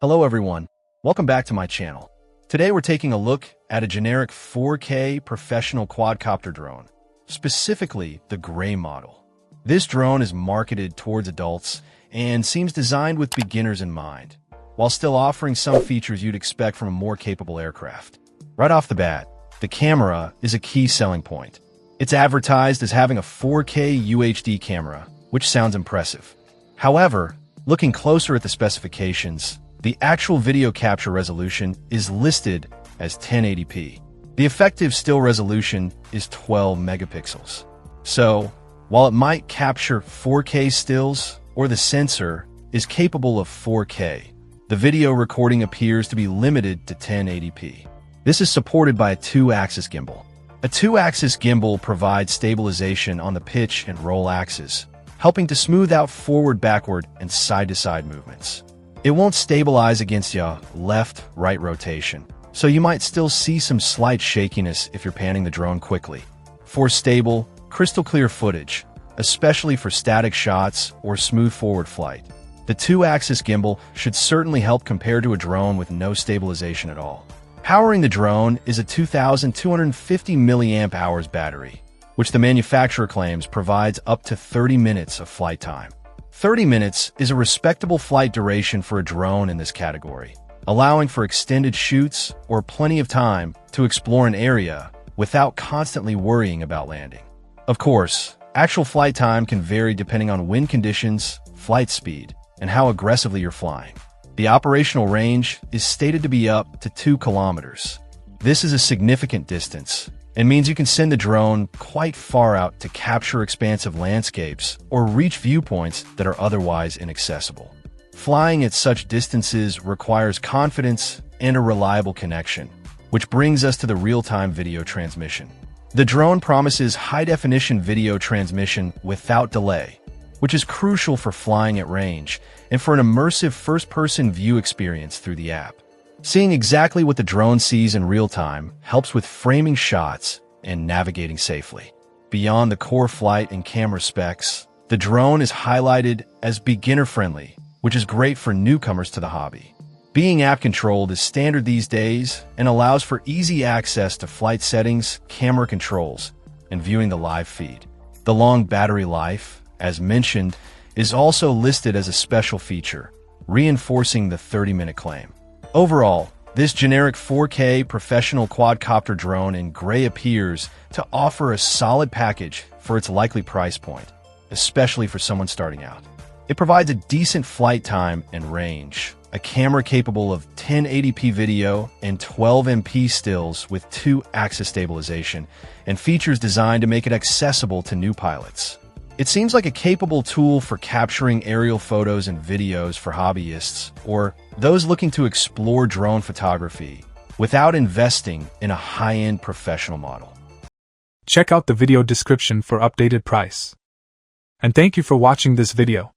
Hello everyone, welcome back to my channel. Today we're taking a look at a generic 4K professional quadcopter drone, specifically the gray model. This drone is marketed towards adults and seems designed with beginners in mind, while still offering some features you'd expect from a more capable aircraft. Right off the bat, the camera is a key selling point. It's advertised as having a 4K UHD camera, which sounds impressive. However, looking closer at the specifications, the actual video capture resolution is listed as 1080p. The effective still resolution is 12 megapixels. So, while it might capture 4K stills, or the sensor is capable of 4K, the video recording appears to be limited to 1080p. This is supported by a 2-axis gimbal. A 2-axis gimbal provides stabilization on the pitch and roll axes, helping to smooth out forward, backward, and side-to-side movements. It won't stabilize against your left-right rotation, so you might still see some slight shakiness if you're panning the drone quickly. For stable, crystal-clear footage, especially for static shots or smooth forward flight, the 2-axis gimbal should certainly help compared to a drone with no stabilization at all. Powering the drone is a 2,250 mAh battery, which the manufacturer claims provides up to 30 minutes of flight time. 30 minutes is a respectable flight duration for a drone in this category, allowing for extended shoots or plenty of time to explore an area without constantly worrying about landing. Of course, actual flight time can vary depending on wind conditions, flight speed, and how aggressively you're flying. The operational range is stated to be up to 2 kilometers. This is a significant distance, and means you can send the drone quite far out to capture expansive landscapes or reach viewpoints that are otherwise inaccessible. Flying at such distances requires confidence and a reliable connection, which brings us to the real-time video transmission. The drone promises high-definition video transmission without delay, which is crucial for flying at range and for an immersive first-person view experience through the app. Seeing exactly what the drone sees in real time helps with framing shots and navigating safely. Beyond the core flight and camera specs, the drone is highlighted as beginner-friendly, which is great for newcomers to the hobby. Being app-controlled is standard these days and allows for easy access to flight settings, camera controls, and viewing the live feed. The long battery life, as mentioned, is also listed as a special feature, reinforcing the 30-minute claim. Overall, this generic 4K professional quadcopter drone in gray appears to offer a solid package for its likely price point, especially for someone starting out. It provides a decent flight time and range, a camera capable of 1080p video and 12MP stills with 2-axis stabilization, and features designed to make it accessible to new pilots. It seems like a capable tool for capturing aerial photos and videos for hobbyists or those looking to explore drone photography without investing in a high-end professional model. Check out the video description for updated price. And thank you for watching this video.